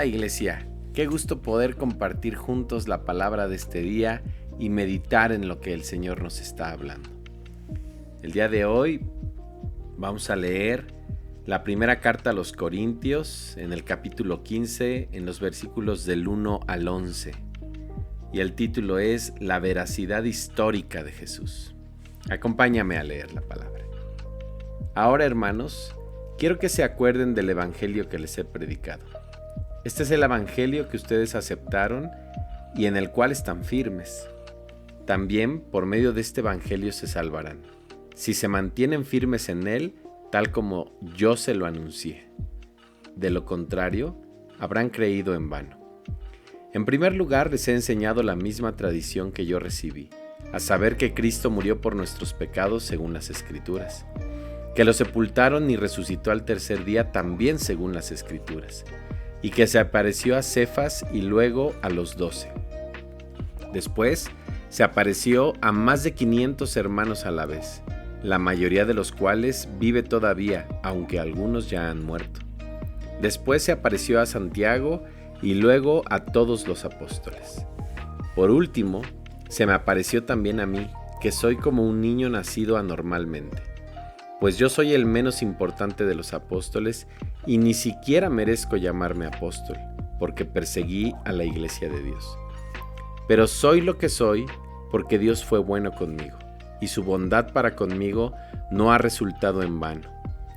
Hola Iglesia, qué gusto poder compartir juntos la palabra de este día y meditar en lo que el Señor nos está hablando. El día de hoy vamos a leer la primera carta a los Corintios en el capítulo 15, en los versículos del 1 al 11. Y el título es La veracidad histórica de Jesús. Acompáñame a leer la palabra. Ahora, hermanos, quiero que se acuerden del evangelio que les he predicado. Este es el evangelio que ustedes aceptaron y en el cual están firmes. También por medio de este evangelio se salvarán, si se mantienen firmes en él, tal como yo se lo anuncié. De lo contrario, habrán creído en vano. En primer lugar, les he enseñado la misma tradición que yo recibí, a saber que Cristo murió por nuestros pecados según las Escrituras, que lo sepultaron y resucitó al tercer día también según las Escrituras, y que se apareció a Cefas y luego a los 12. Después se apareció a más de 500 hermanos a la vez, la mayoría de los cuales vive todavía, aunque algunos ya han muerto. Después se apareció a Santiago y luego a todos los apóstoles. Por último, se me apareció también a mí, que soy como un niño nacido anormalmente, pues yo soy el menos importante de los apóstoles y ni siquiera merezco llamarme apóstol, porque perseguí a la iglesia de Dios. Pero soy lo que soy porque Dios fue bueno conmigo, y su bondad para conmigo no ha resultado en vano.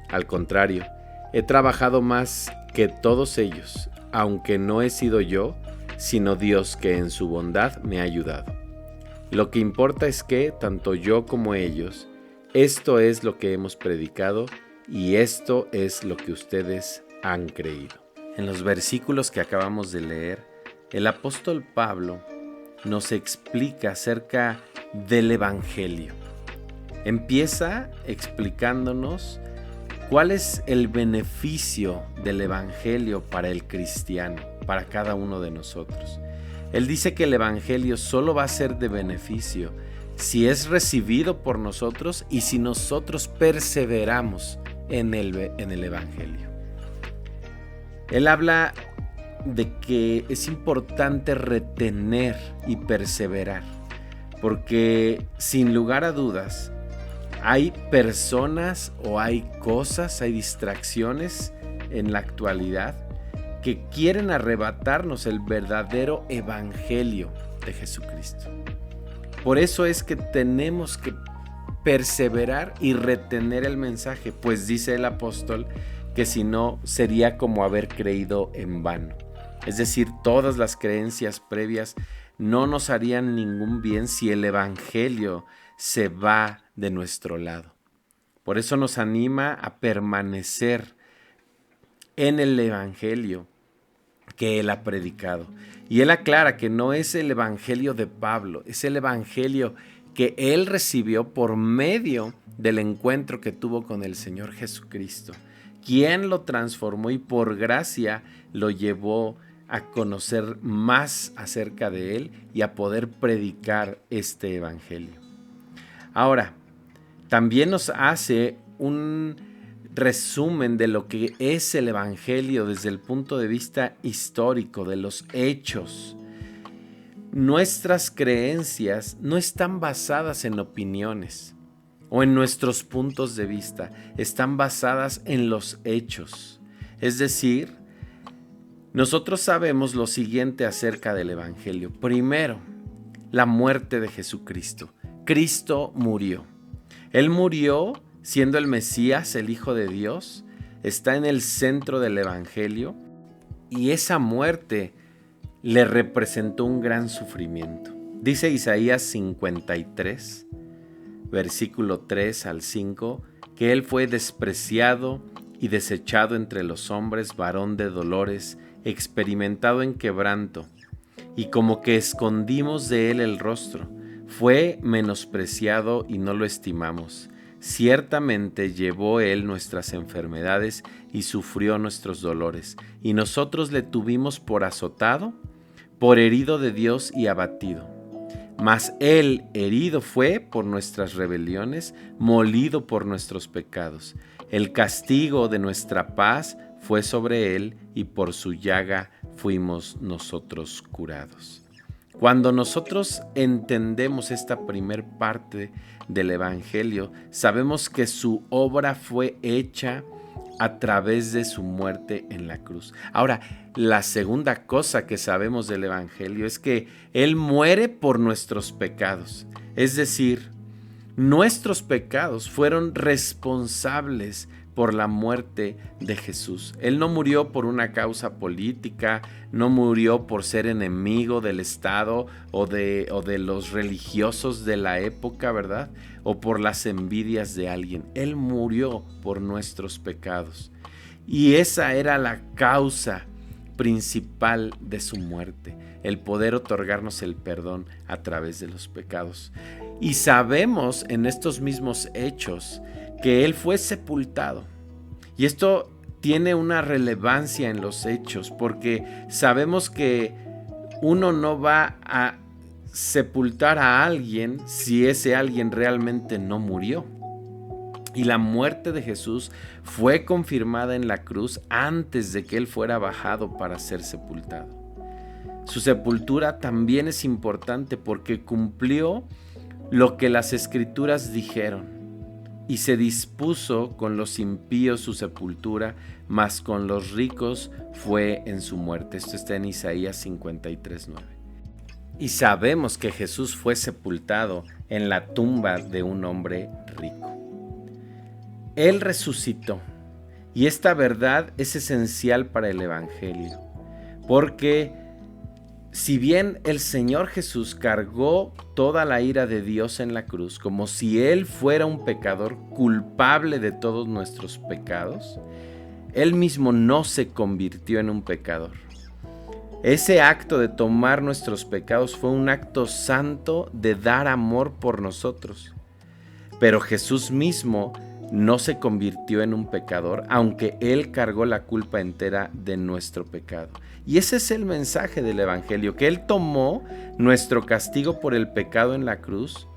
Al contrario, he trabajado más que todos ellos, aunque no he sido yo, sino Dios que en su bondad me ha ayudado. Lo que importa es que, tanto yo como ellos, esto es lo que hemos predicado y esto es lo que ustedes han creído. En los versículos que acabamos de leer, el apóstol Pablo nos explica acerca del evangelio. Empieza explicándonos cuál es el beneficio del evangelio para el cristiano, para cada uno de nosotros. Él dice que el evangelio solo va a ser de beneficio si es recibido por nosotros y si nosotros perseveramos en el evangelio. Él habla de que es importante retener y perseverar, porque sin lugar a dudas hay personas o hay cosas, hay distracciones en la actualidad que quieren arrebatarnos el verdadero evangelio de Jesucristo. Por eso es que tenemos que perseverar y retener el mensaje, pues dice el apóstol que si no sería como haber creído en vano. Es decir, todas las creencias previas no nos harían ningún bien si el evangelio se va de nuestro lado. Por eso nos anima a permanecer en el evangelio que él ha predicado. Y él aclara que no es el evangelio de Pablo, es el evangelio que él recibió por medio del encuentro que tuvo con el Señor Jesucristo, quien lo transformó y por gracia lo llevó a conocer más acerca de él y a poder predicar este evangelio. Ahora, también nos hace un resumen de lo que es el evangelio desde el punto de vista histórico, de los hechos. Nuestras creencias no están basadas en opiniones o en nuestros puntos de vista, están basadas en los hechos. Es decir, nosotros sabemos lo siguiente acerca del evangelio. Primero, la muerte de Jesucristo. Cristo murió. Él murió siendo el Mesías, el Hijo de Dios, está en el centro del evangelio y esa muerte le representó un gran sufrimiento. Dice Isaías 53, versículo 3 al 5, que él fue despreciado y desechado entre los hombres, varón de dolores, experimentado en quebranto, y como que escondimos de él el rostro. Fue menospreciado y no lo estimamos. Ciertamente llevó él nuestras enfermedades y sufrió nuestros dolores, y nosotros le tuvimos por azotado, por herido de Dios y abatido. Mas él herido fue por nuestras rebeliones, molido por nuestros pecados. El castigo de nuestra paz fue sobre él y por su llaga fuimos nosotros curados. Cuando nosotros entendemos esta primer parte del Evangelio, sabemos que su obra fue hecha a través de su muerte en la cruz. Ahora, la segunda cosa que sabemos del Evangelio es que Él muere por nuestros pecados. Es decir, nuestros pecados fueron responsables por la muerte de Jesús. Él no murió por una causa política, no murió por ser enemigo del Estado o de los religiosos de la época, ¿verdad? O por las envidias de alguien. Él murió por nuestros pecados. Y esa era la causa principal de su muerte, el poder otorgarnos el perdón a través de los pecados. Y sabemos en estos mismos hechos que Él fue sepultado. Y esto tiene una relevancia en los hechos, porque sabemos que uno no va a sepultar a alguien si ese alguien realmente no murió. Y la muerte de Jesús fue confirmada en la cruz antes de que Él fuera bajado para ser sepultado. Su sepultura también es importante porque cumplió lo que las Escrituras dijeron. Y se dispuso con los impíos su sepultura, mas con los ricos fue en su muerte. Esto está en Isaías 53:9. Y sabemos que Jesús fue sepultado en la tumba de un hombre rico. Él resucitó. Y esta verdad es esencial para el Evangelio. Porque si bien el Señor Jesús cargó toda la ira de Dios en la cruz, como si Él fuera un pecador culpable de todos nuestros pecados, Él mismo no se convirtió en un pecador. Ese acto de tomar nuestros pecados fue un acto santo de dar amor por nosotros. Pero Jesús mismo no se convirtió en un pecador, aunque Él cargó la culpa entera de nuestro pecado. Y ese es el mensaje del Evangelio, que Él tomó nuestro castigo por el pecado en la cruz,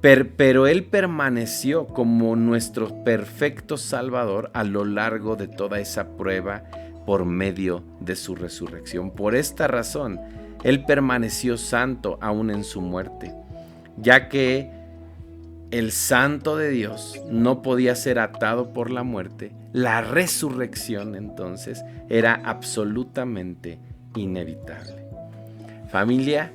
pero Él permaneció como nuestro perfecto Salvador a lo largo de toda esa prueba por medio de su resurrección. Por esta razón, Él permaneció santo aún en su muerte, ya que el Santo de Dios no podía ser atado por la muerte. La resurrección entonces era absolutamente inevitable. Familia,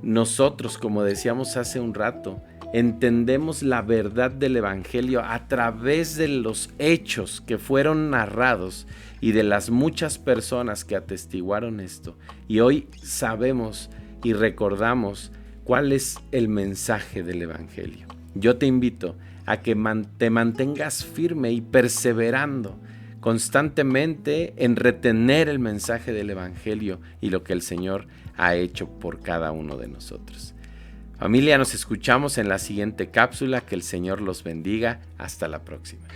nosotros, como decíamos hace un rato, entendemos la verdad del Evangelio a través de los hechos que fueron narrados y de las muchas personas que atestiguaron esto. Y hoy sabemos y recordamos cuál es el mensaje del Evangelio. Yo te invito a que te mantengas firme y perseverando constantemente en retener el mensaje del Evangelio y lo que el Señor ha hecho por cada uno de nosotros. Familia, nos escuchamos en la siguiente cápsula. Que el Señor los bendiga. Hasta la próxima.